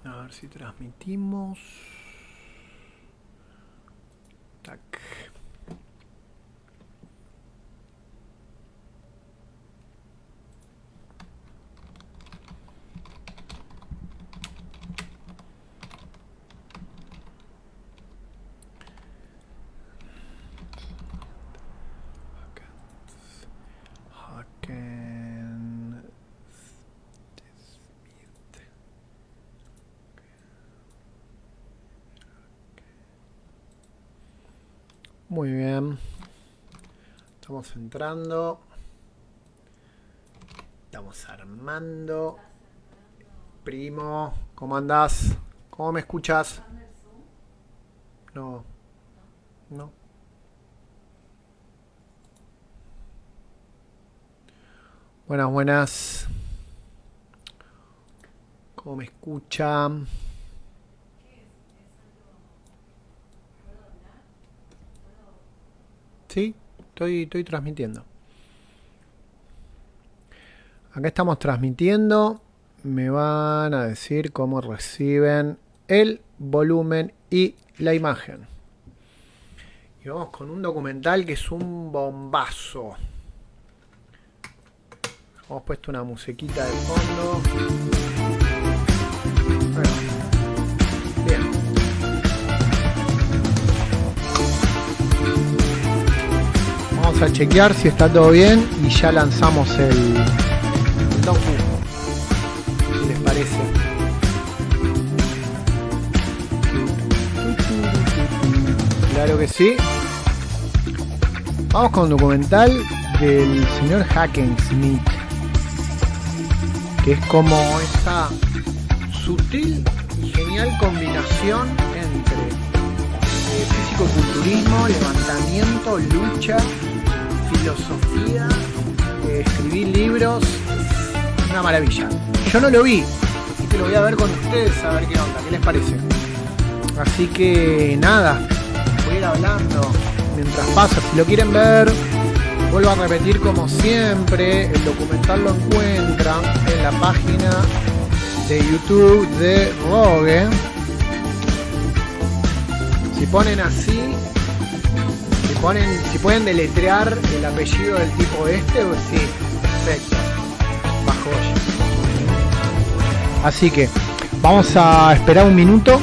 A ver si transmitimos. Tac. Muy bien. Estamos entrando. Estamos armando. Primo, ¿cómo andás? ¿Cómo me escuchas? No. No. Buenas, buenas. ¿Cómo me escuchan? Sí, estoy transmitiendo. Acá estamos transmitiendo. Me van a decir cómo reciben el volumen y la imagen. Y vamos con un documental que es un bombazo. Hemos puesto una musiquita de fondo. Bueno, bien. Vamos a chequear si está todo bien y ya lanzamos el docu. ¿Qué les parece? Claro que sí. Vamos con un documental del señor Hackenschmidt, que es como esa sutil y genial combinación entre físico-culturismo, levantamiento, lucha, filosofía, escribir libros. Una maravilla. Yo no lo vi, así que lo voy a ver con ustedes a ver qué onda, qué les parece. Así que nada, voy a ir hablando mientras pasa. Si lo quieren ver, vuelvo a repetir como siempre, el documental lo encuentran en la página de YouTube de Rogue. Si ponen así, si pueden deletrear el apellido del tipo este, pues sí, perfecto, bajo joya. Así que vamos a esperar un minuto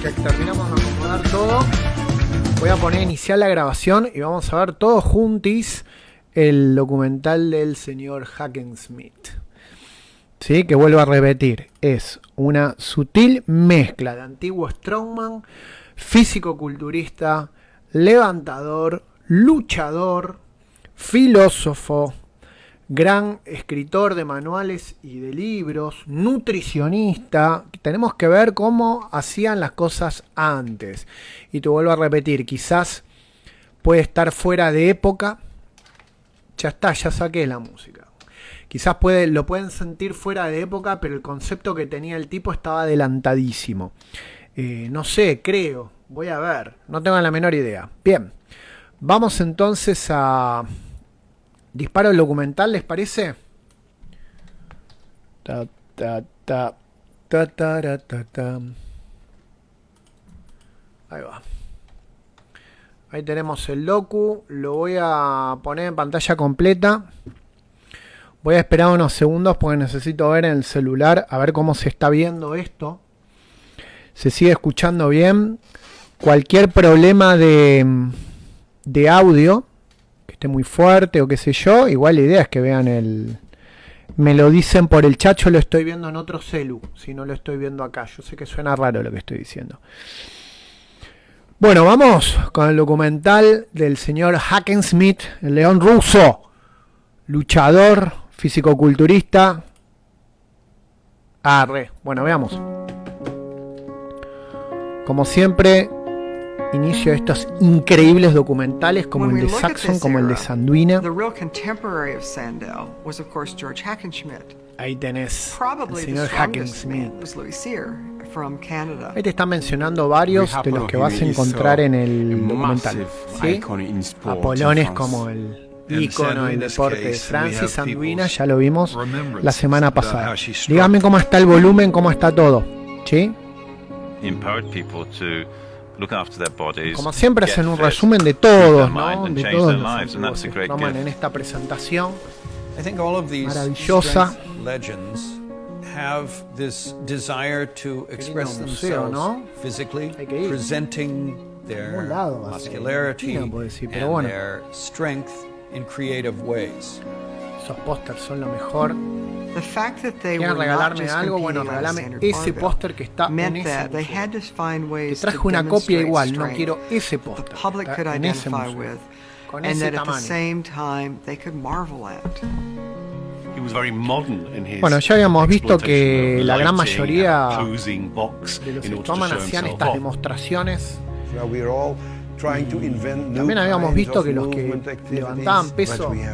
que terminamos de acomodar todo. Voy a poner iniciar la grabación y vamos a ver todos juntis el documental del señor Hackenschmidt. ¿Sí? Que vuelvo a repetir, es una sutil mezcla de antiguo strongman, físico-culturista, levantador, luchador, filósofo, gran escritor de manuales y de libros, nutricionista. Tenemos que ver cómo hacían las cosas antes. Y te vuelvo a repetir, quizás puede estar fuera de época. Ya está, ya saqué la música. Quizás lo pueden sentir fuera de época, pero el concepto que tenía el tipo estaba adelantadísimo. No sé, creo. Voy a ver. No tengo la menor idea. Bien. Vamos entonces a... Disparo el documental, ¿les parece? Ahí va. Ahí tenemos el docu. Lo voy a poner en pantalla completa. Voy a esperar unos segundos porque necesito ver en el celular a ver cómo se está viendo esto. ¿Se sigue escuchando bien? Cualquier problema de audio, que esté muy fuerte o qué sé yo, igual la idea es que vean el... Me lo dicen por el chat, yo lo estoy viendo en otro celu, si no lo estoy viendo acá. Yo sé que suena raro lo que estoy diciendo. Bueno, vamos con el documental del señor Hackenschmidt, el león ruso, luchador, físico-culturista. Bueno, veamos. Como siempre, inicio estos increíbles documentales como el de Saxon, como el de Sanduina. Ahí tenés el señor Hackenschmidt. Ahí te están mencionando varios de los que vas a encontrar en el documental, ¿sí? Apolones como el ícono del deporte de Francia, sanguina, ya lo vimos la semana pasada. Díganme cómo está el volumen, cómo está todo. ¿Sí? Como siempre hacen un resumen de todos, ¿no? De todos los antiguos strongman en esta presentación maravillosa. Have this desire to express museo, themselves ¿no? physically, presenting their muscularity and their strength in creative ways. Esos pósters son lo mejor. The fact that they ¿Quieren were regalarme not just algo? Bueno, competing on regálame standard ese barbell póster que está en meant ese that they museo. had to find Te ways traje to una copia demonstrate igual, no strength quiero ese the póster. public could En ese identify museo. with, Con and ese that at the tamaño. same time they could marvel at. Bueno, ya habíamos visto que la gran mayoría de los strongman hacían estas demostraciones. También habíamos visto que los que levantaban peso, que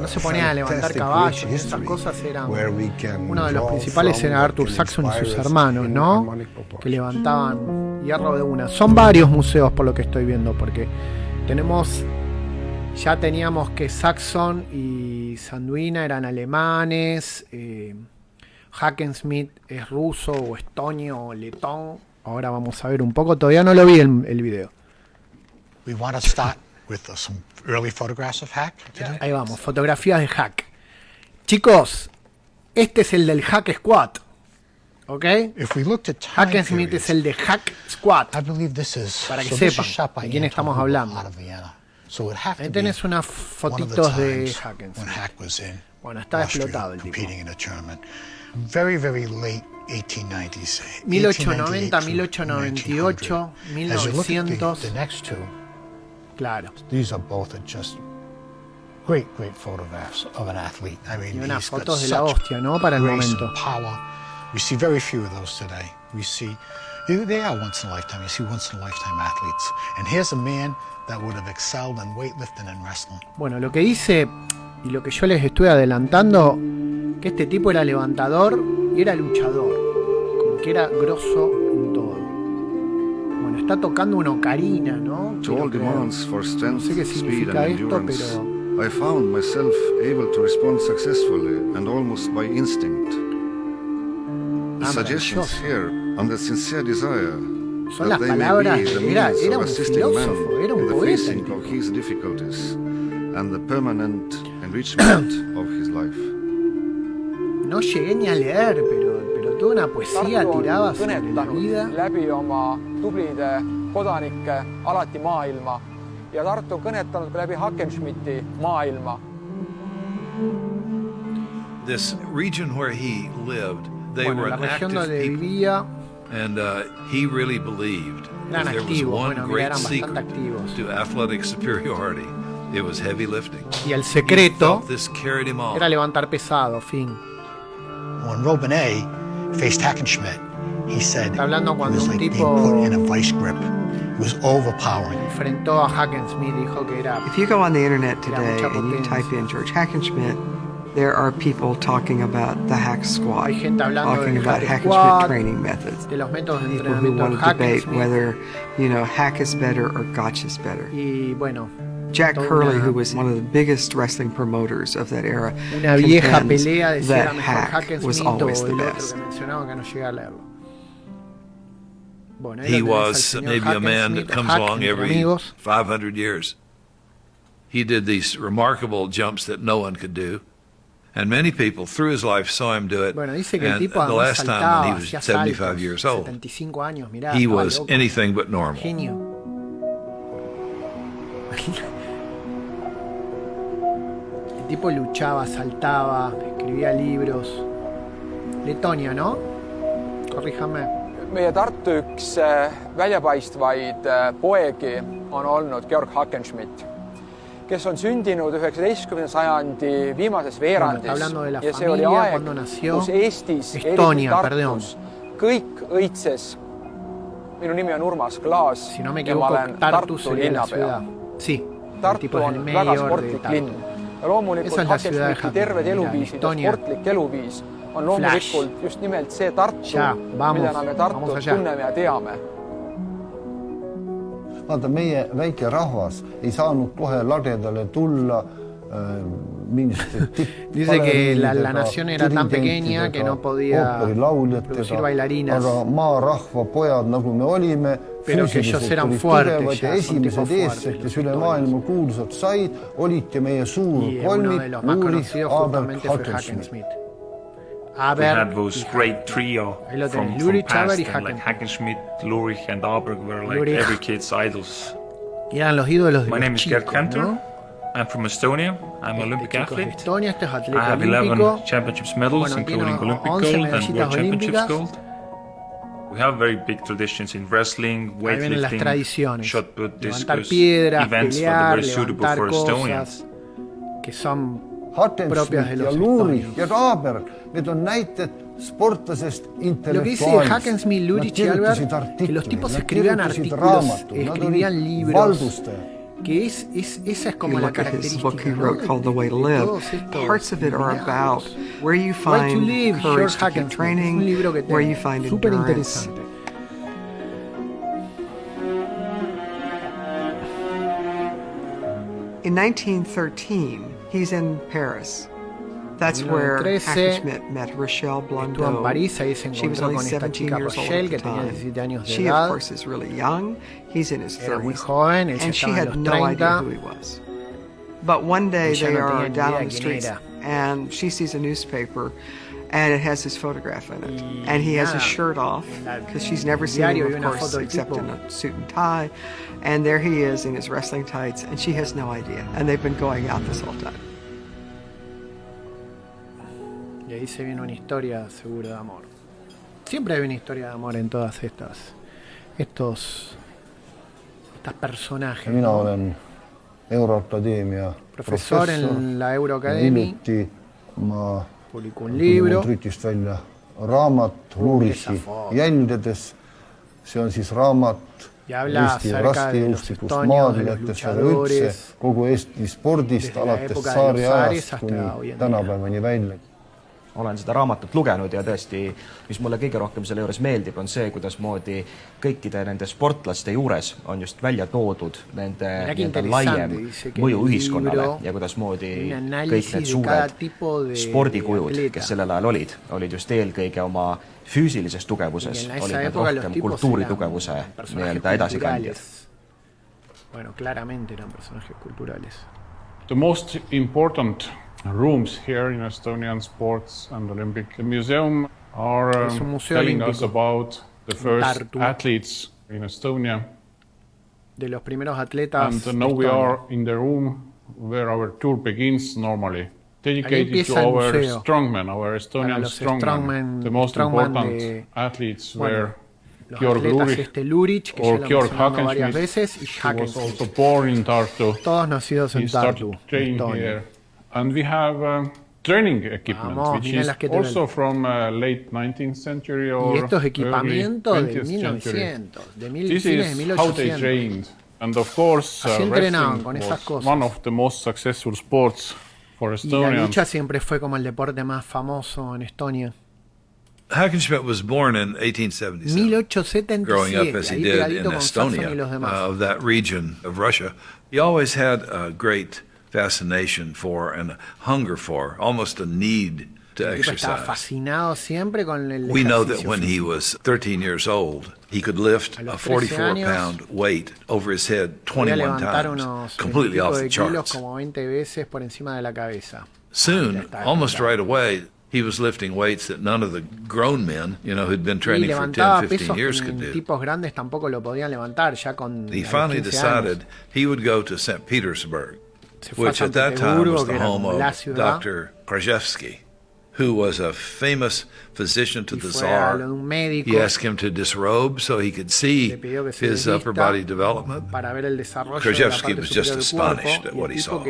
no se ponían a levantar caballos y esas cosas, eran uno de los principales era Arthur Saxon y sus hermanos, ¿no? Que levantaban hierro de una. Son varios museos por lo que estoy viendo, porque ya teníamos que Saxon y Sanduina eran alemanes, Hackenschmidt es ruso o estonio o letón. Ahora vamos a ver un poco, todavía no lo vi el video. We want to start with some early photographs of Hack today. Ahí vamos, fotografías de Hack. Chicos, este es el del Hack Squat. ¿Ok? If we looked at time Hackenschmidt es el de Hack Squat. I believe this is, Para que so this sepan is shot by de quién Anton estamos Hugo hablando. out of Vienna. So it would have Ahí to tenés be unas one of the fotitos de times Hackenschmidt. when Hack was in Bueno, estaba Austria explotado el tipo. competing in a tournament. Very, very late 1890s. 1890, 1898, 1900. The next two, Claro. these are both just great photographs of an athlete. I mean, Y unas he's got fotos de la such hostia, ¿no? Para el grace momento. and power. We see very few of those today. We see they are once in a lifetime. You see once in a lifetime athletes. And here's a man that would have excelled in weightlifting and wrestling. Bueno, lo que dice y lo que yo les estoy adelantando, que este tipo era levantador y era luchador, como que era grosso en todo. Bueno, está tocando una ocarina, ¿no? To all demands for strength, No sé qué speed significa and esto, endurance, pero I found myself able to respond successfully and almost by instinct. The suggestions maravilloso. here and the sincere desire Son that las they may palabras be the de- era means un of assisting man filósofo, era un in the poeta el facing tipo. of his difficulties and the permanent enrichment of his life. no llegué ni a leer, pero toda una poesía tiraba sobre la vida. läbi oma tublide kodanike alati maailma ja Tartu on kõnetanud ka läbi Hackenschmidti maailma. This region where he lived, they Bueno, were la an región active donde people, vivía and he really believed eran if there was activos, one bueno, mira, great eran secret bastante activos. to athletic superiority, it was heavy lifting. Y el He secreto felt this carried him on. era levantar pesado, fin. When Robinett faced Hackenschmidt, he said Está hablando it cuando was un like being tipo put in a vice grip. It was overpowering. Enfrentó a Hackenschmidt, dijo que era... If you go on the internet today mucha and you potencia. type in George Hackenschmidt, there are people talking about the hack squat, Hay gente hablando talking del about hack Hackenschmidt squat, training methods. de los métodos de People who entrenamiento want de to debate Hackenschmidt. whether, hack is better or gotch is better. Y bueno, Jack toda Curley, una- who was one of the biggest wrestling promoters of that era, una vieja contends pelea de si era that mejor hack was Hackenschmidt o always the el otro best. que mencionaba que no llegué a leerlo. Bueno, ahí He lo tenés al was señor maybe a man that Hackenschmidt, comes Hack, along entre every amigos. 500 years. He did these remarkable jumps that no one could do. And many people through his life saw him do it. Bueno, dice que el And tipo the además last time saltaba, when he was hacía 75 saltos, years old, 75 años, mirá, he estaba was loco. anything but normal. Genio. El tipo luchaba, saltaba, escribía libros. Letonia, ¿no? Corríjame. Meie Tartu üks väljapaistvaid poegi on olnud Georg Hackenschmidt, kes on sündinud 19. sajandi viimases veerandis hablando de la ja see oli familia, aeg, cuando nació. kus Eestis, Estonia, eriti Tartus, kõik õitses. Minu nimi on Urmas Klaas Si no me ja ma equivoco, olen Tartu Tartu sería la linnapea. ciudad. Sí, el Tartu tipo es el on väga mayor de sportlik linn Tartu. ja loomulikult Esa es la ciudad de Hackenschmidti terved Hackenschmidt, eluviisid ja Estonia. sportlik eluviis on loomulikult just nimelt see Tartu, Ja, vamos, mida me vamos Tartut allá. tunneme ja teame. vaata, meie väike rahvas ei saanud kohe lagedale tulla Dice que la nación era tan pequeña que no podía producir bailarinas, pero que ellos eran fuertes ya, son tipos fuertes. Y uno de los más conocidos justamente fue Hackenschmidt. We had those great trio from past, and like Hackenschmidt, Lurich and Aber were like every kid's idols. Y eran los ídolos de My los name is chicos, Gerd Kanter. ¿no? I'm from Estonia. I'm an Olympic Chicos de athlete. Estonia, este es I atleta have olímpico. 11 championships medals, Bueno, tiene including Olympic 11 gold and medallitas World Championships olímpicas. gold. We have very big traditions in wrestling, Ahí vienen las weightlifting, tradiciones. shot put, Levantar discus, piedras, events that are pelear, very suitable levantar for Estonians. cosas que son propias de los estonios. Lo que dice Hackenschmidt, Lurich y Albert, que los tipos escribían artículos, escribían libros, que esa es como You la look at his característica, book he ¿no? wrote called The Way to de Live. todos estos Parts of it are about where you Way to find Live, courage George to keep Hackenschmidt. training, Es un libro que where you tengo, find súper endurance. interesante. In 1913, he's in Paris. That's where 1913 Hackenschmidt met Rochelle Estuvo en Blondeau. París, ahí se She was encontró only con esta 17 chica years old Rochelle, at que the tenía time. 17 años de She, of edad. course, is really young. He's in his Era muy 30s. joven, él ya And she estaba en had los no idea 30. who he was. But one day Ella they no are tenía ni down idea on the quién streets era. and she sees a newspaper and it has his photograph in it. Y And he has nada, his shirt off en because she's never seen diario him, hay of una course, foto del except tipo. in a suit and tie. And there he is in his wrestling tights and she has no idea. And they've been going out this whole time. Y ahí se viene una historia seguro de amor. Siempre hay una historia de amor en todas estas personajes. mina ¿no? olen Euroakadeemia Profesor en la Euroacademy, hiljuti ma publicó un libro. trükist välja raamat Lurichi jälgedes. See on siis raamat Y habla Eesti acerca de los rastejõustikust estonios, de los maadületest, aga üldse luchadores, kogu Eesti spordist desde la alates época de los zares tsaariajast hasta kuni hoy en tänapäevani välja. olen seda raamatut lugenud ja tõesti, mis mulle kõige rohkem selle juures meeldib, on see, kuidasmoodi kõikide nende sportlaste juures on just välja toodud nende laiem mõju ühiskonnale ja kuidasmoodi kõik need suured spordikujud, kes sellel ajal olid just eelkõige oma füüsilises tugevuses, olid need rohkem kultuuritugevuse nii-öelda edasikandjad. Bueno, claramente eran personajes culturales. The most important rooms here in Estonian Sports and Olympic Museum are telling us about the first athletes in Estonia. De los primeros atletas. And now we are in the room where our tour begins normally, dedicated to our strongmen, our Estonian strongmen. The most important athletes were Georg Lurich or Georg Hackenschmidt, who was also born in Tartu. Todos nacidos en Tartu, Estonia. And we have training equipment, which is also from late 19th century or early 20th century. This is how they trained. And of course, wrestling was one of the most successful sports for Estonians. Y la lucha siempre fue como el deporte más famoso en Estonia. Hackenschmidt was born in 1877, growing up as he did in Estonia, of that region of Russia. He always had a great fascination for and a hunger for, almost a need to exercise. Fascinado siempre con el We know that when he was 13 years old, he could lift a 44-pound weight over his head 21 times, completely off the charts. Como 20 veces por encima de la cabeza. Soon, almost right away, he was lifting weights that none of the grown men, who'd been training for 10, 15 years could do. Tipos grandes tampoco lo podían levantar ya con. He finally decided he would go to St. Petersburg, which at that time was the home of Dr. Krajewski, who was a famous physician to the Tsar. He asked him to disrobe so he could see his upper body development. Krajewski was just astonished at what he saw.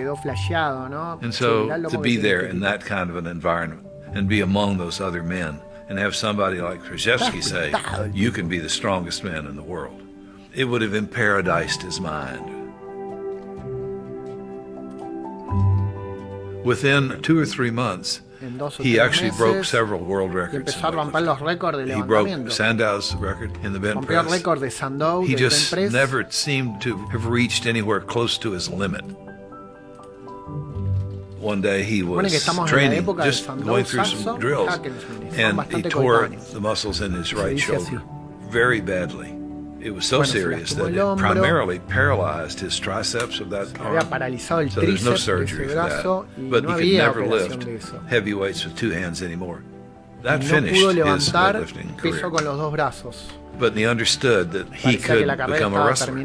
And so to be there in that kind of an environment and be among those other men and have somebody like Krajewski say, you can be the strongest man in the world, it would have imparadised his mind. Within 2 or 3 months, he actually broke several world records. He broke Sandow's record in the bench press. He just never seemed to have reached anywhere close to his limit. one day he was training, just going through some drills, and he tore the muscles in his right shoulder very badly. It was so serious that it primarily paralyzed his triceps of that arm. So there's no surgery for that. But he could never lift heavy weights with two hands anymore. That finished his weightlifting career. But he understood that he could become a wrestler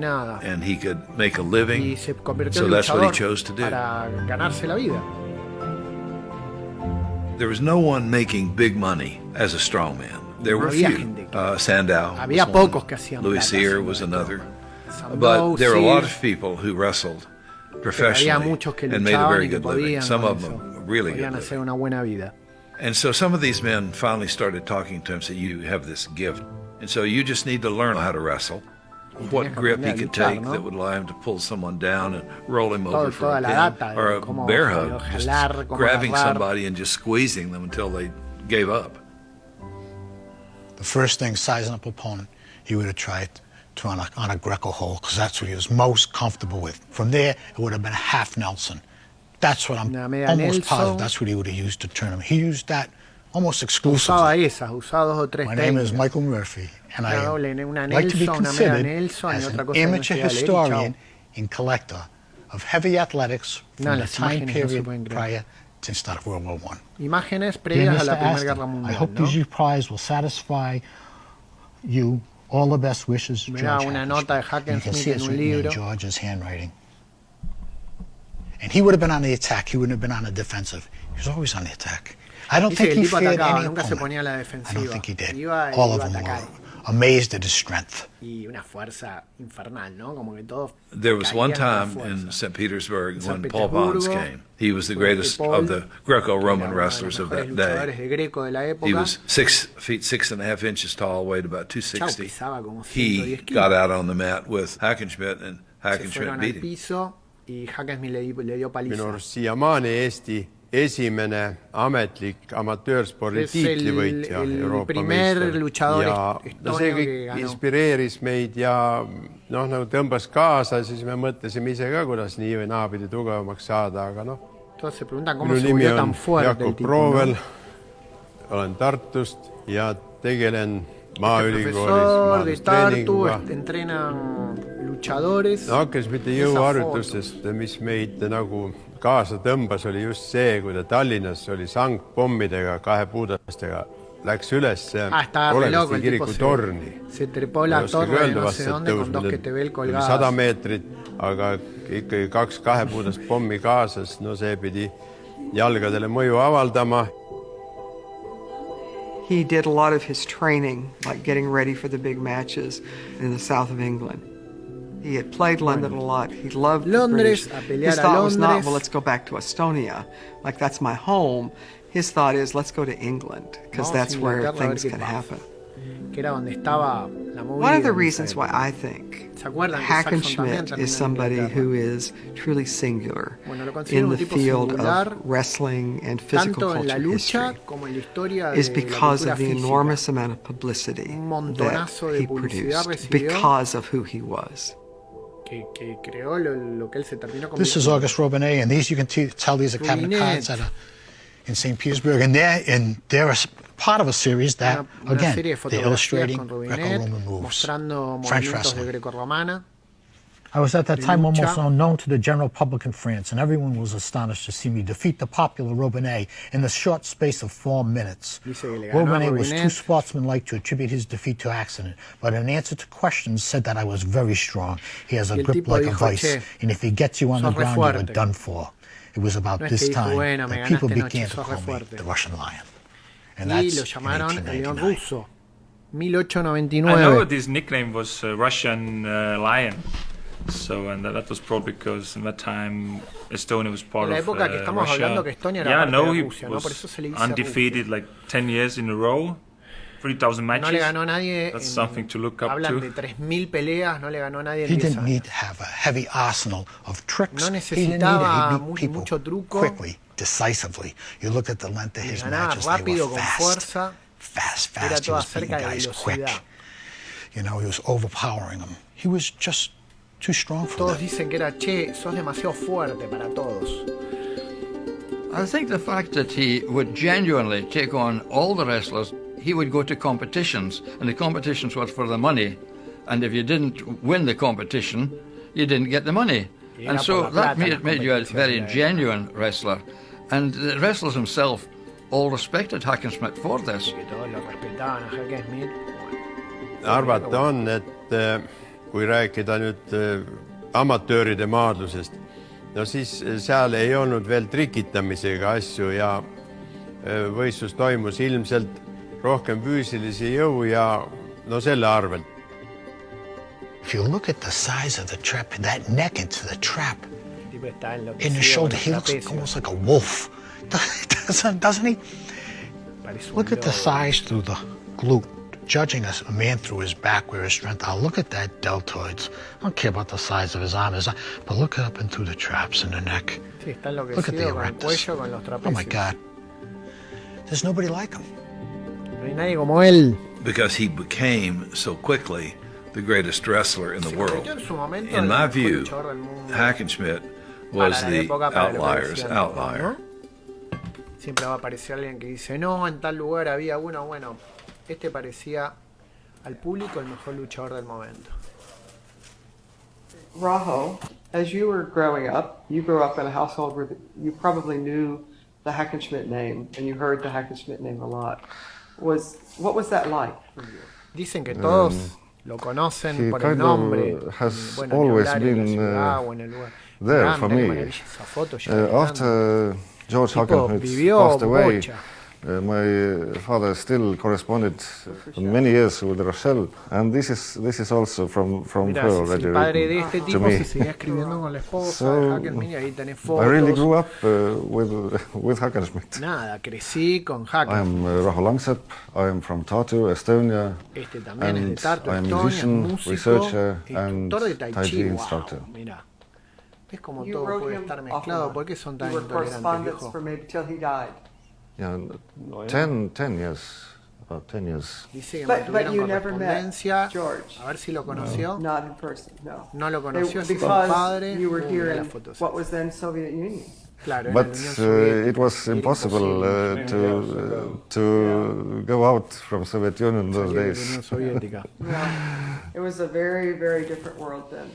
and he could make a living. So that's what he chose to do. There was no one making big money as a strongman. There were few. Sandow was one. Louis Cyr was another. But there were a lot of people who wrestled professionally and made a very good living. Some of them really good living. And so some of these men finally started talking to him and said, you have this gift. And so you just need to learn how to wrestle. What grip he could take that would allow him to pull someone down and roll him over for a pin, or a bear hug, just grabbing somebody and just squeezing them until they gave up. The first thing, sizing up opponent, he would have tried to on a Greco hold, because that's what he was most comfortable with. From there, it would have been a half Nelson. That's what I'm almost positive. That's what he would have used to turn him. He used that almost exclusively. My name is Michael Murphy, and I like to be considered as an amateur historian and collector of heavy athletics from the time period prior to the start of World War I. Dear Mr. Aston, I hope this prize will satisfy you. All the best wishes, George Hackenschmidt. You can see it's written in George's handwriting. And he would have been on the attack. He wouldn't have been on the defensive. He was always on the attack. I don't think he feared any opponent. I don't think he did. All of them were amazed at his strength. There was one time in St. Petersburg when Paul Bonds came. He was the greatest of the Greco-Roman wrestlers of that day. He was 6 feet 6.5 tall, weighed about 260. He got out on the mat with Hackenschmidt, and Hackenschmidt beat him. Minu arust siiamaani Eesti esimene ametlik amatöörspordi tiitlivõitja Euroopa meister ja see kõik inspireeris meid ja nagu tõmbas kaasa, siis me mõtlesime ise ka, kuidas nii või naapidi tugevamaks saada, aga minu nimi on Jakob Roovel, olen Tartust ja tegelen Maaülikoolis treeninguga. Hackenschmidti jõuharjutustest, mis meid nagu kaasa tõmbas, oli just see, kui ta Tallinnas oli sangpommidega, 2 puudastega, läks üles Oleviste kiriku torni. Ma ei oska öelda vast, et tõus 100 meetrit, aga ikkagi 2 puudast pommi kaasas, see pidi jalgadele mõju avaldama. He did a lot of his training, like getting ready for the big matches in the south of England. He had played London a lot. He loved Londres. His thought was not, well, let's go back to Estonia. Like, that's my home. His thought is, let's go to England, because that's where things can happen. One of the reasons why I think Hackenschmidt is somebody who is truly singular in the field of wrestling and physical culture history is because of the enormous amount of publicity that he produced because of who he was. This is August Robinet, and these you can tell these are cabinet cards that are in St. Petersburg, and they're part of a series that, again, they're illustrating Greco-Roman moves, French wrestling. I was at that time almost unknown to the general public in France, and everyone was astonished to see me defeat the popular Robinet in the short space of 4 minutes. Robinet was too sportsmanlike to attribute his defeat to accident, but in answer to questions said that I was very strong. He has a grip like a vice, and if he gets you on the ground, you are done for. It was about this time that people began to call me the Russian Lion. And that's in 1899. I know this nickname was Russian Lion. So, and that was probably because in that time Estonia was part of Russia. Yeah, no, he was undefeated like 10 years in a row. 3,000 matches. That's something to look up to. He didn't need to have a heavy arsenal of tricks. He didn't need it. He beat people quickly, decisively. You look at the length of his matches, they were fast. He was beating guys quick. You know, he was overpowering them. He was just too strong for them. Todos dicen que era, sos demasiado fuerte para todos. I think the fact that he would genuinely take on all the wrestlers, he would go to competitions, and the competitions were for the money. And if you didn't win the competition, you didn't get the money. And so that made you a very genuine wrestler. And the wrestlers themselves all respected Hackenschmidt for this. Arvata on, et kui rääkida nüüd amatööride maadlusest, no siis seal ei olnud veel trikitamisega asju ja võistlus toimus ilmselt rohkem füüsilise jõu ja no selle arvelt. If you look at the size of the trap, that neck into the trap, in the shoulder, he looks almost like a wolf, doesn't he? Look at the thighs through the glute, judging a man through his back where his strength. I'll look at that deltoids. I don't care about the size of his arms, but look up and through the traps in the neck. Look at the erectus. Oh my God. There's nobody like him. Because he became so quickly the greatest wrestler in the world. In my view, Hackenschmidt was the outlier's outlier. Siempre va a aparecer alguien que dice, no, en tal lugar había uno, bueno, este parecía al público el mejor luchador del momento. Raho, as you were growing up, you grew up in a household where you probably knew the Hackenschmidt name, and you heard the Hackenschmidt name a lot. What was that like for you? Dicen que todos lo conocen por el nombre. Has always been there for me. After George Hackenschmidt passed away, my father still corresponded many years with Rochelle, and this is also from her already to me. So I really grew up with Hackenschmidt. I am Raho Langsepp. I am from Tartu, Estonia, and I am a musician, researcher, and Tai Chi instructor. Es como todo puede estar mezclado. ¿Por qué son tan intolerantes, viejo? Yeah, 10 years, about 10 years. Dice que mantuvieron correspondencia. A ver si lo conoció. Not in person, no. No lo conoció, así como padre. You were here in what was then Soviet Union. Claro, but it was impossible to go out from Soviet Union in those days. It was a very, very different world then.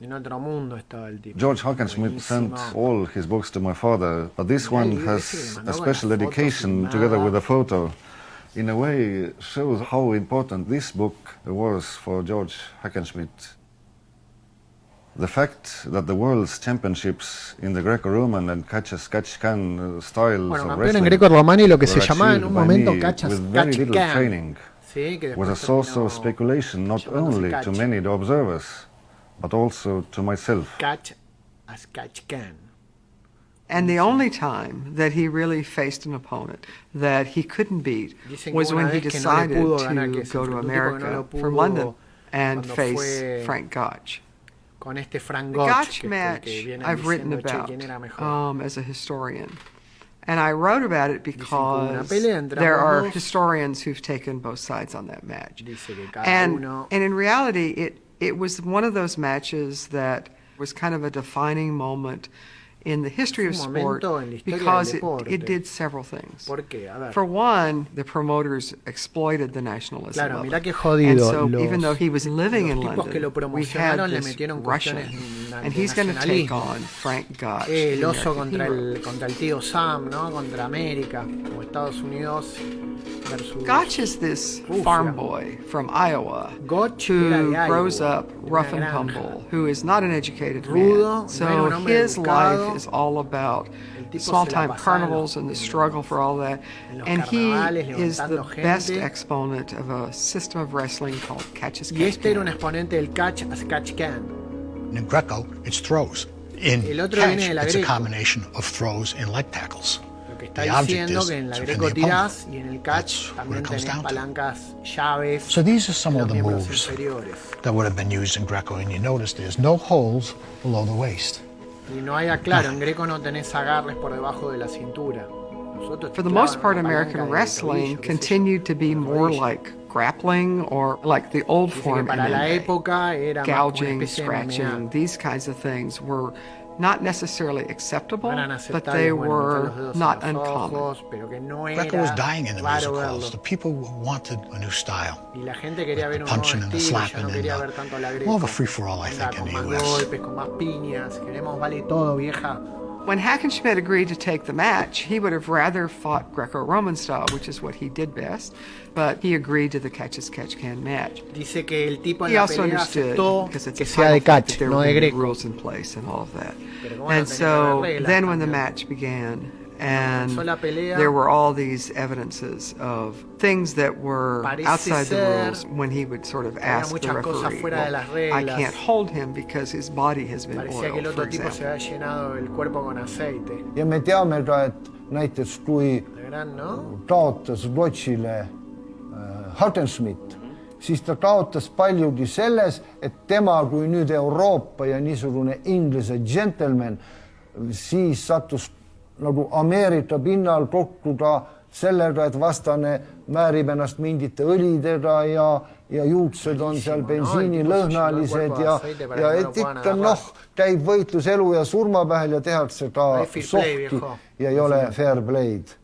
En otro mundo estaba el tipo. George Hackenschmidt sent all his books to my father, but this one has a special dedication together with a photo. In a way, shows how important this book was for George Hackenschmidt. The fact that the world's championships in the Greco-Roman and catch-as-catch-can styles of wrestling greco-romano y lo que se llamaba en un momento with very little training was a source of speculation not only to many of the observers, but also to myself. Catch as catch can. And the only time that he really faced an opponent that he couldn't beat was when he decided to go to America from London and face Frank Gotch. Con este Frank Gotch. The Gotch match I've written about as a historian. And I wrote about it because there are historians who've taken both sides on that match. And in reality, it was one of those matches that was kind of a defining moment in the history of sport because it did several things. For one, the promoters exploited the nationalism of it. And so even though he was living in London, we had this Russian, and he's going to take on Frank Gotch. El oso contra el tío Sam, ¿no? Contra América, como Estados Unidos. Gotch is this farm boy from Iowa who grows up rough and humble, who is not an educated man. So his life is all about small-time carnivals and the struggle for all that. And he is the best exponent of a system of wrestling called catch-as-catch-can. In Greco, it's throws. In catch, it's a combination of throws and leg tackles. The object is to win the opponent. That's what it comes down to. So these are some of the moves that would have been used in Greco, and you notice there's no holes below the waist. Y no hay, claro, en Greco no tenés agarres por debajo de la cintura. For the most part, American wrestling continued to be more like grappling or like the old form MMA. Gouging, scratching, these kinds of things were not necessarily acceptable, but they were not uncommon. Greco was dying in the music halls. The people wanted a new style. The punching and the slapping and more of a free-for-all, I think, in the U.S. When Hackenschmidt agreed to take the match, he would have rather fought Greco-Roman style, which is what he did best, but he agreed to the catch-as-catch-can match. He also understood, because it's a title fight, that there were rules in place and all of that. And so then when the match began, and there were all these evidences of things that were outside the rules, when he would sort of ask the referee, well, I can't hold him because his body has been oiled, for example. Ja me teame ka, et näiteks kui kaotas Rotsile Hackenschmidt, siis ta kaotas paljugi selles, et tema kui nüüd Euroopa ja niisugune Inglise gentleman, siis sattus nagu Ameerika pinnal kokku ka sellega, et vastane määrib ennast mingite õlidega ja juuksed on seal bensiinilõhnalised ja et ikka käib võitlus elu ja surma pähel ja tehakse ka sohki ja ei ole fair play'd.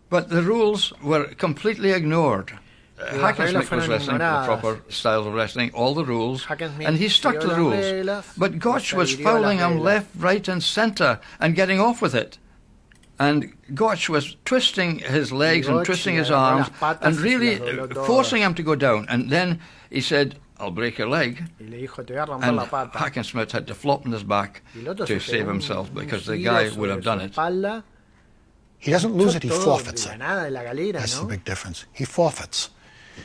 But the rules were completely ignored. Hackenschmidt was wrestling the proper styles of wrestling, all the rules, and he stuck to the rules. But Gotch was fouling him left, right and centre and getting off with it. And Gotch was twisting his legs and twisting his arms and really forcing him to go down. And then he said, I'll break your leg. And Hackenschmidt had to flop on his back to save himself because the guy would have done it. He doesn't lose it, he forfeits it. That's the big difference. He forfeits.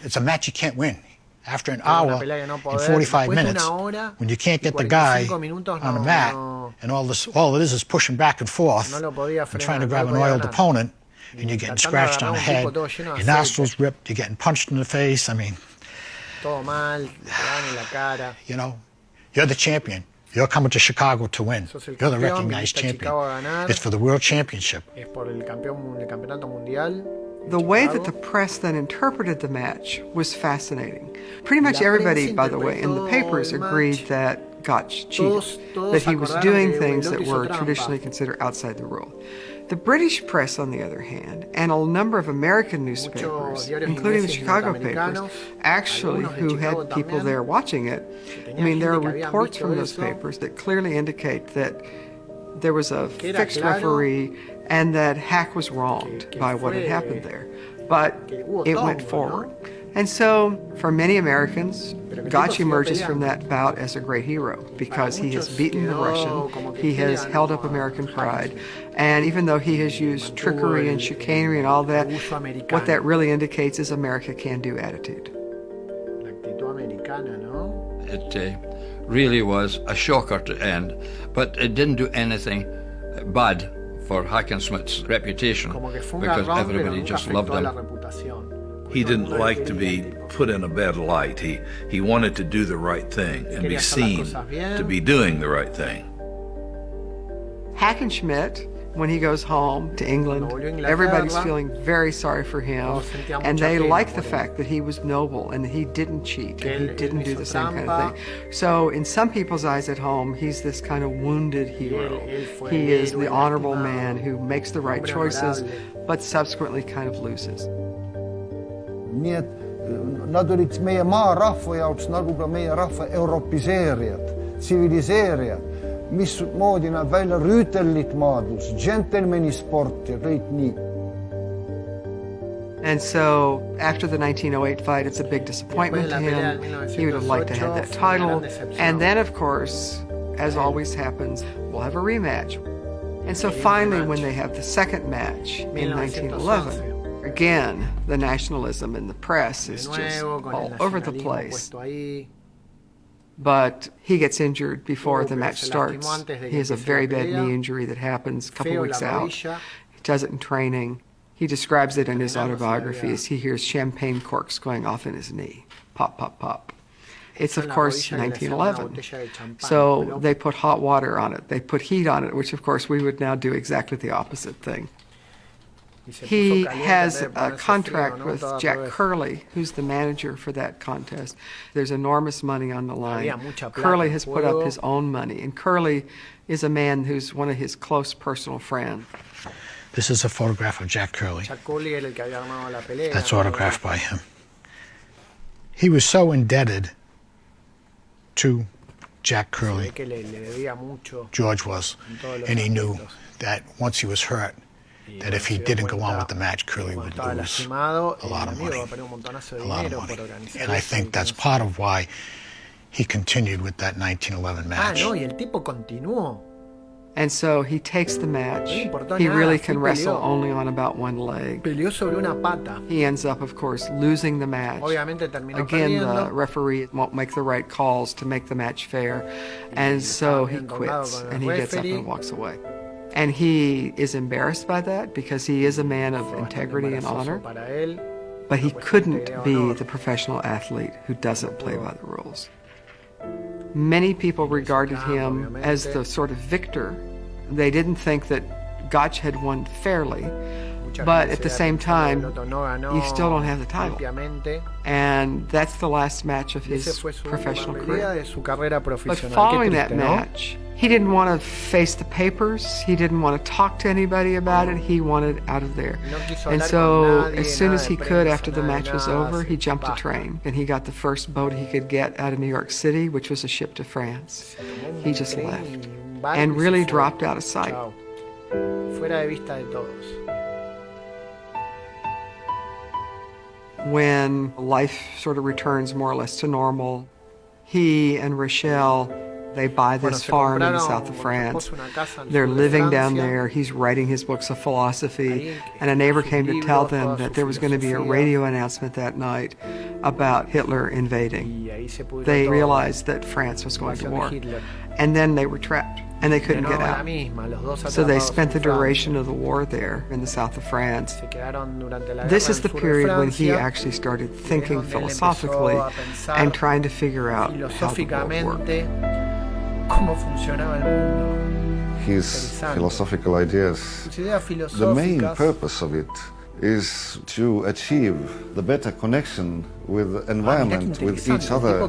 It's a match you can't win. After an hour and 45 minutes, when you can't get the guy on the mat, and all it is pushing back and forth and trying to grab an oiled opponent, and you're getting scratched on the head, your nostrils ripped, you're getting punched in the face. I mean, you know, you're the champion. You're coming to Chicago to win. You're the recognized champion. It's for the world championship. The way that the press then interpreted the match was fascinating. Pretty much everybody, by the way, in the papers agreed that Gotch cheated, that he was doing things that were traditionally considered outside the rule. The British press, on the other hand, and a number of American newspapers, including the Chicago papers, actually, who had people there watching it, I mean, there are reports from those papers that clearly indicate that there was a fixed referee and that Hack was wronged by what had happened there. But it went forward. And so, for many Americans, Gotch emerges from that bout as a great hero because he has beaten the Russian, he has held up American pride, and even though he has used trickery and chicanery and all that, what that really indicates is America can-do attitude. It really was a shocker to end, but it didn't do anything bad for Hackenschmidt's reputation because everybody just loved him. He didn't like to be put in a bad light. He wanted to do the right thing and be seen to be doing the right thing. Hackenschmidt, when he goes home to England, everybody's feeling very sorry for him, and they like the fact that he was noble and he didn't cheat and he didn't do the same kind of thing. So in some people's eyes at home, he's this kind of wounded hero. He is the honorable man who makes the right choices, but subsequently kind of loses. Nii et nad olid meie maarahva jaoks nagu ka meie rahva europiseerijad, tsiviliseerijad, mismoodi nad välja rüütellik maadlus, džentelmeni sport ja kõik nii. And so, after the 1908 fight, it's a big disappointment to him. He would have liked to have that title. And then, of course, as always happens, we'll have a rematch. And so finally, when they have the second match in 1911, again, the nationalism in the press is just all over the place. But he gets injured before the match starts. He has a very bad knee injury that happens a couple weeks out. He does it in training. He describes it in his autobiography as he hears champagne corks going off in his knee. Pop, pop, pop. It's, of course, 1911. So they put hot water on it. They put heat on it, which, of course, we would now do exactly the opposite thing. He has a contract with Jack Curley, who's the manager for that contest. There's enormous money on the line. Curley has put up his own money, and Curley is a man who's one of his close personal friends. This is a photograph of Jack Curley. That's autographed by him. He was so indebted to Jack Curley, George was, and he knew that once he was hurt, that if he didn't go on with the match, Curley would lose a lot of money. And I think that's part of why he continued with that 1911 match. And so he takes the match. He really can wrestle only on about one leg. He ends up, of course, losing the match. Again, the referee won't make the right calls to make the match fair. And so he quits, and he gets up and walks away. And he is embarrassed by that because he is a man of integrity and honor. But he couldn't be the professional athlete who doesn't play by the rules. Many people regarded him as the sort of victor. They didn't think that Gotch had won fairly, but at the same time, you still don't have the title. And that's the last match of his professional career. But following that match, he didn't want to face the papers. He didn't want to talk to anybody about it. He wanted out of there. And so as soon as he could, after the match was over, he jumped a train. And he got the first boat he could get out of New York City, which was a ship to France. He just left and really dropped out of sight. When life sort of returns more or less to normal, he and Rochelle, they buy this farm in the south of France. They're living down there. He's writing his books of philosophy. And a neighbor came to tell them that there was going to be a radio announcement that night about Hitler invading. They realized that France was going to war. And then they were trapped, and they couldn't get out. So they spent the duration of the war there in the south of France. This is the period when he actually started thinking philosophically and trying to figure out how the world worked. His philosophical ideas, the main purpose of it is to achieve the better connection with the environment, with each other,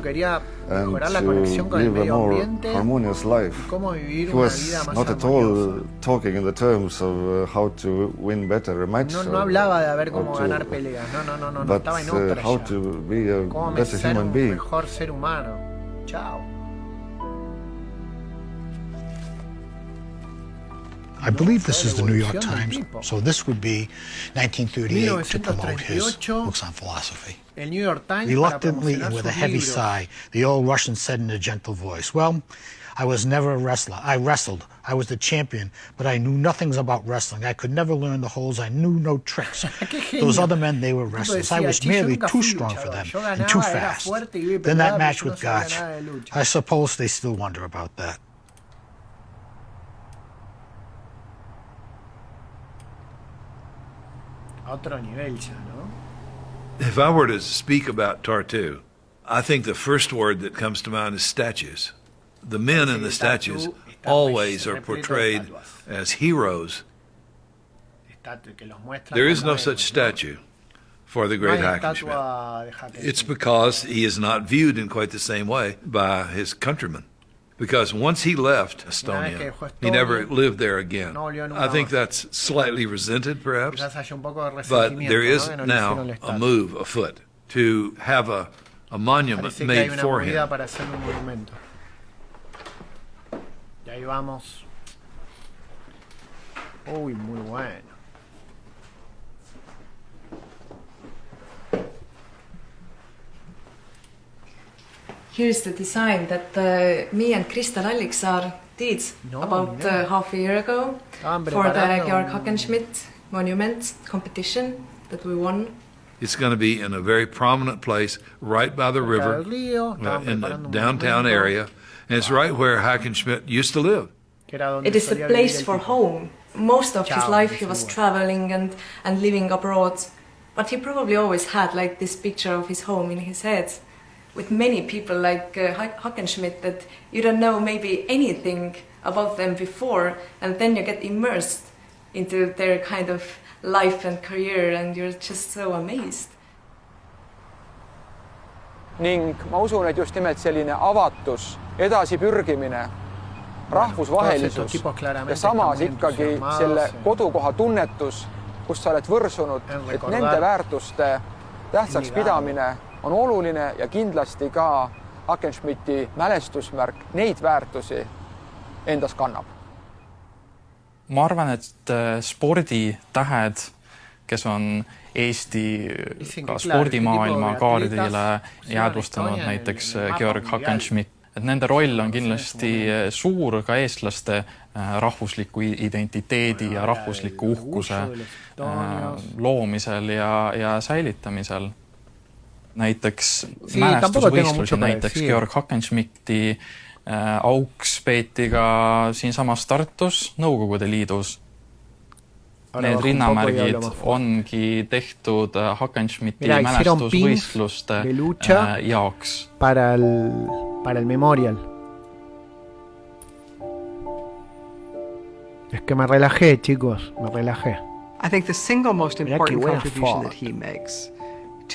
and to live a more harmonious life. He was not at all talking in the terms of how to win better a match, but how to be a better human being. I believe this is the New York Times, so this would be 1938 to promote his books on philosophy. Reluctantly and with a heavy sigh, the old Russian said in a gentle voice, "Well, I was never a wrestler. I wrestled. I was the champion, but I knew nothing about wrestling. I could never learn the holds. I knew no tricks. Those other men, they were wrestlers. I was merely too strong for them and too fast." Then that match with Gotch, I suppose they still wonder about that. If I were to speak about Tartu, I think the first word that comes to mind is statues. The men in the statues always are portrayed as heroes. There is no such statue for the great Hackenschmidt. It's because he is not viewed in quite the same way by his countrymen. Because once he left Estonia, he never lived there again. I think that's slightly resented, perhaps, but there is now a move afoot to have a monument made for him. Here's the design that me and Krista Lalliksaar did about half a year ago for the Georg Hackenschmidt monument competition that we won. It's going to be in a very prominent place right by the river in the downtown area, and it's right where Hackenschmidt used to live. It is the place for home. Most of his life he was traveling and living abroad, but he probably always had like this picture of his home in his head. With many people like Hackenschmidt that you don't know maybe anything about them before, and then you get immersed into their kind of life and career, and you're just so amazed. Ning ma usun, et just nimelt selline avatus, edasipürgimine, rahvusvahelisus ja samas ikkagi selle kodukoha tunnetus, kus sa oled võrsunud, et nende väärtuste tähtsaks pidamine on oluline ja kindlasti ka Hackenschmidti mälestusmärk neid väärtusi endas kannab. Ma arvan, et sporditähed, kes on Eesti ka spordimaailma kaardile jäädvustanud, näiteks Georg Hackenschmidt, et nende roll on kindlasti suur ka eestlaste rahvusliku identiteedi ja rahvusliku uhkuse loomisel ja säilitamisel. Näiteks mälestusvõistlusi, näiteks Georg Hackenschmidti auks peeti ka siinsamas Tartus Nõukogude Liidus. Need rinnamärgid ongi tehtud Hackenschmidti mälestusvõistluste jaoks. Para el memorial. Es que me relajé, chicos, me relajé. I think the single most important contribution that he makes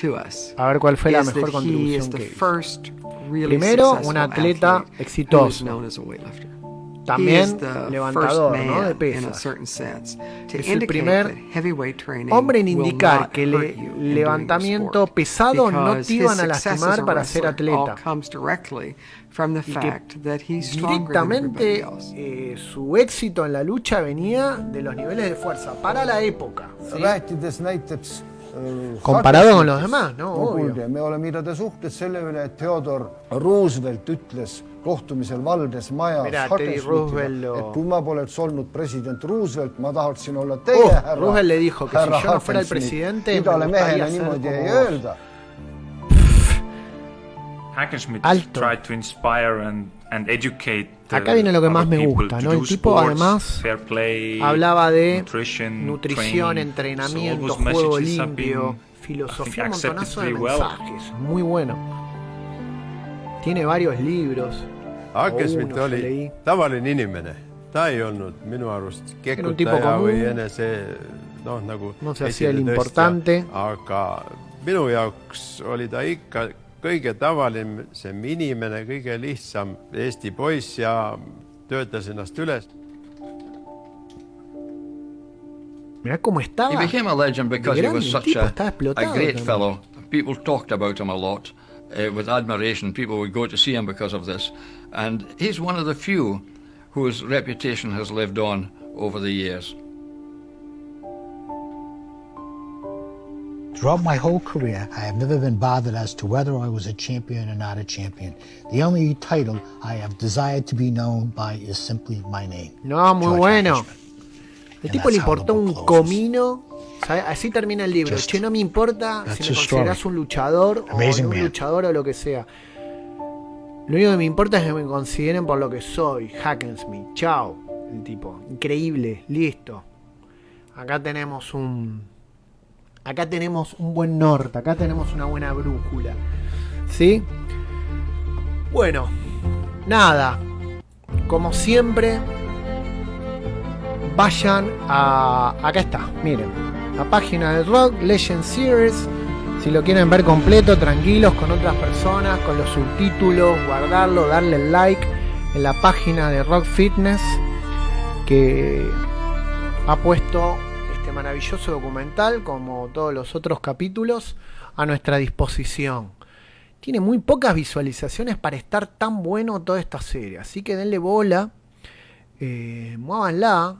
to us. A ver cuál fue la mejor contribución que hizo. Primero, un atleta exitoso. También levantador, ¿no? De pesas. Es el primer hombre en indicar que el levantamiento pesado no te iban a lastimar para ser atleta. Y que directamente su éxito en la lucha venía de los niveles de fuerza para la época, ¿sí? Comparado con los demás, ¿no? Obvio. Me oleme mirade suhtes selle üle, et Theodore Roosevelt ütles kohtumisel Valdes majas Hackenschmidtile, et kui ma poleks olnud president Roosevelt, ma tahaksin olla teie härra. Roosevelt le dijo que si yo no fuera el presidente, idale mehele niimoodi ei öelda. Hackenschmidt tried to inspire and educate. Acá viene lo que más me gusta, ¿no? El tipo además hablaba de nutrición, entrenamiento, juego limpio, filosofía, un montonazo de mensajes. Muy bueno. Tiene varios libros. Hackenschmidt oli tavaline inimene. Ta ei olnud minu arust kekutaja või enese, nagu no se hacía el importante. Aga minu jaoks oli ta ikka kõige tavalisem inimene, kõige lihtsam Eesti poiss ja töötas ennast üles. Mira cómo estaba. He became a legend because he was such a great fellow. People talked about him a lot with admiration. People would go to see him because of this. And he's one of the few whose reputation has lived on over the years. Throughout my whole career, I have never been bothered as to whether I was a champion or not a champion. The only title I have desired to be known by is simply my name. No, muy bueno. El tipo le importó un comino. ¿Sabe? Así termina el libro. Che, no me importa si me consideras un luchador o no un luchador o lo que sea. Lo único que me importa es que me consideren por lo que soy. Hackenschmidt. Chao. El tipo. Increíble. Listo. Acá tenemos un buen norte, acá tenemos una buena brújula, ¿sí? Bueno, nada, como siempre, vayan a... Acá está, miren, la página del Rock Legend Series, si lo quieren ver completo, tranquilos, con otras personas, con los subtítulos, guardarlo, darle el like en la página de Rock Fitness, que ha puesto maravilloso documental, como todos los otros capítulos, a nuestra disposición. Tiene muy pocas visualizaciones para estar tan bueno toda esta serie, así que denle bola, muévanla,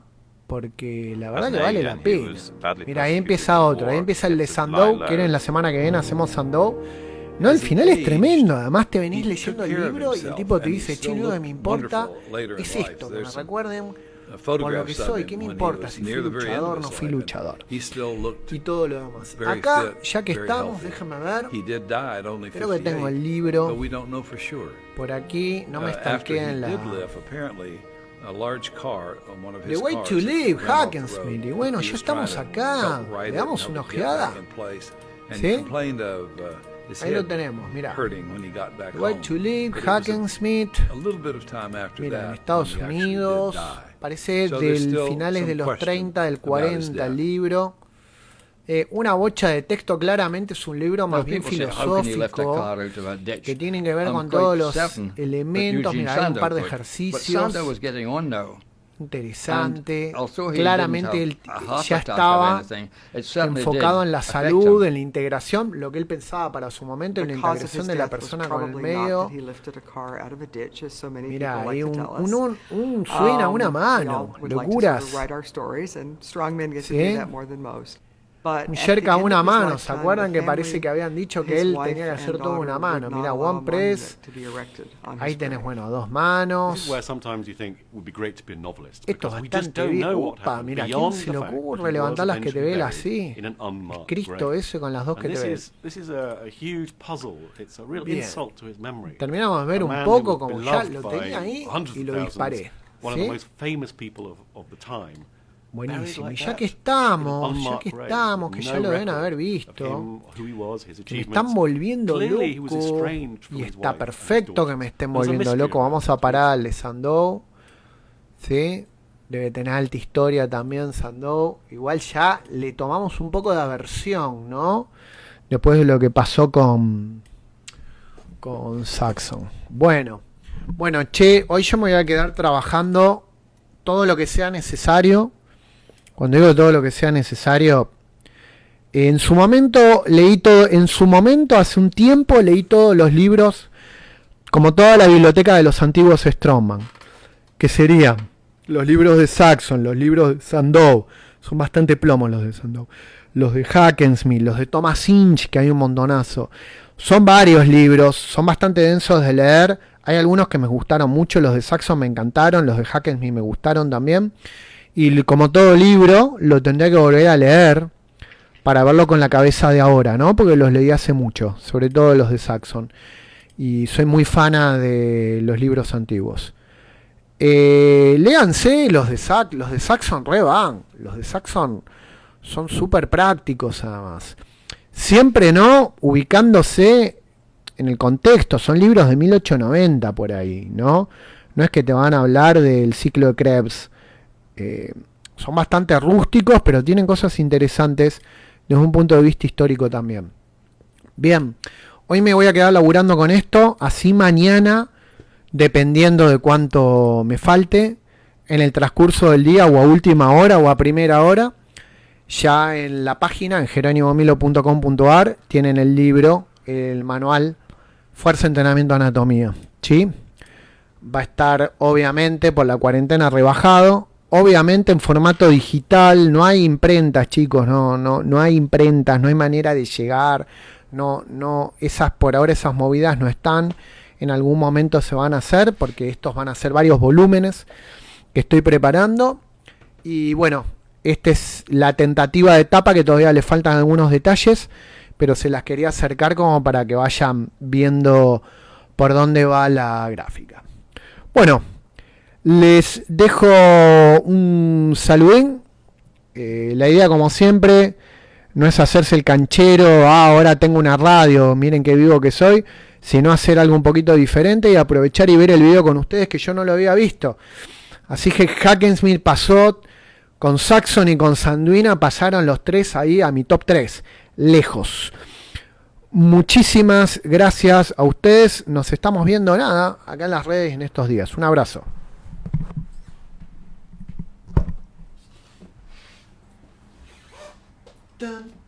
porque la verdad que vale la pena. Mira, ahí empieza otro, ahí empieza el de Sandow, que en la semana que viene hacemos Sandow. No, el final es tremendo, además te venís leyendo el libro y el tipo te dice, che, lo que me importa es esto, que me recuerden por lo que soy, ¿qué me importa si fui luchador o no fui luchador? Y todo lo demás. Acá, ya que estamos, déjame ver. Creo que tengo el libro. Por aquí, no me stalkeen la... The Way to Live, Hackenschmidt. Y bueno, ya estamos acá. Le damos una ojeada. ¿Sí? Ahí lo tenemos, mira. The Way to Live, Hackenschmidt. Mira, en Estados Unidos. Parece del finales de los 30, del 40 el libro. Una bocha de texto, claramente es un libro más bien filosófico, que tiene que ver con todos los elementos. Mira, hay un par de ejercicios. Interesante. Claramente él ya estaba enfocado en la salud, en la integración, lo que él pensaba para su momento, en la integración de la persona con el medio. Mira, hay un suena una mano, locuras. ¿Sí? Cerca una mano, ¿se acuerdan que parece que habían dicho que él tenía que hacer todo una mano? Mira, one press, ahí tenés, bueno, 2 manos. Esto es bastante bien. Upa, mira, ¿quién se le ocurre levantar las que te ve así? Cristo ese con las 2 que te ve. Bien, terminamos de ver un poco como ya lo tenía ahí y lo disparé. ¿Sí? Buenísimo, y ya que estamos, que ya lo deben haber visto, que me están volviendo loco, y está perfecto que me estén volviendo loco. Vamos a parar al de Sandow, ¿sí? Debe tener alta historia también Sandow. Igual ya le tomamos un poco de aversión, ¿no? Después de lo que pasó con Saxon. Bueno, che, hoy yo me voy a quedar trabajando todo lo que sea necesario. Cuando digo todo lo que sea necesario, en su momento hace un tiempo leí todos los libros, como toda la biblioteca de los antiguos strongman, que serían los libros de Saxon, los libros de Sandow, son bastante plomos los de Sandow, los de Hackenschmidt, los de Thomas Inch, que hay un montonazo. Son varios libros, son bastante densos de leer. Hay algunos que me gustaron mucho, los de Saxon me encantaron, los de Hackenschmidt me gustaron también. Y como todo libro, lo tendré que volver a leer para verlo con la cabeza de ahora, ¿no? Porque los leí hace mucho, sobre todo los de Saxon. Y soy muy fana de los libros antiguos. Léanse los de Saxon, re van. Los de Saxon son súper prácticos, además. Siempre, ¿no? Ubicándose en el contexto. Son libros de 1890 por ahí, ¿no? No es que te van a hablar del ciclo de Krebs. Son bastante rústicos, pero tienen cosas interesantes desde un punto de vista histórico también. Bien, hoy me voy a quedar laburando con esto, así mañana, dependiendo de cuánto me falte, en el transcurso del día, o a última hora, o a primera hora, ya en la página, en jeronimomilo.com.ar, tienen el libro, el manual, Fuerza, Entrenamiento, Anatomía, ¿sí? Va a estar, obviamente, por la cuarentena rebajado. Obviamente en formato digital, no hay imprentas, chicos, no hay imprentas, no hay manera de llegar, por ahora esas movidas no están, en algún momento se van a hacer, porque estos van a ser varios volúmenes que estoy preparando, y bueno, esta es la tentativa de etapa, que todavía le faltan algunos detalles, pero se las quería acercar como para que vayan viendo por dónde va la gráfica. Bueno, les dejo un saludín. La idea, como siempre, no es hacerse el canchero, ahora tengo una radio, miren qué vivo que soy, sino hacer algo un poquito diferente y aprovechar y ver el video con ustedes, que yo no lo había visto. Así que Hackenschmidt pasó, con Saxon y con Sanduina pasaron los 3 ahí a mi top 3, lejos. Muchísimas gracias a ustedes, nos estamos viendo acá en las redes en estos días. Un abrazo.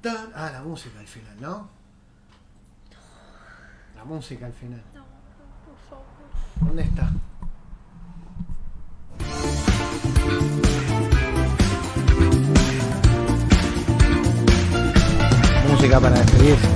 La música al final, ¿no? La música al final. No, por favor. ¿Dónde está? Música para despedirse.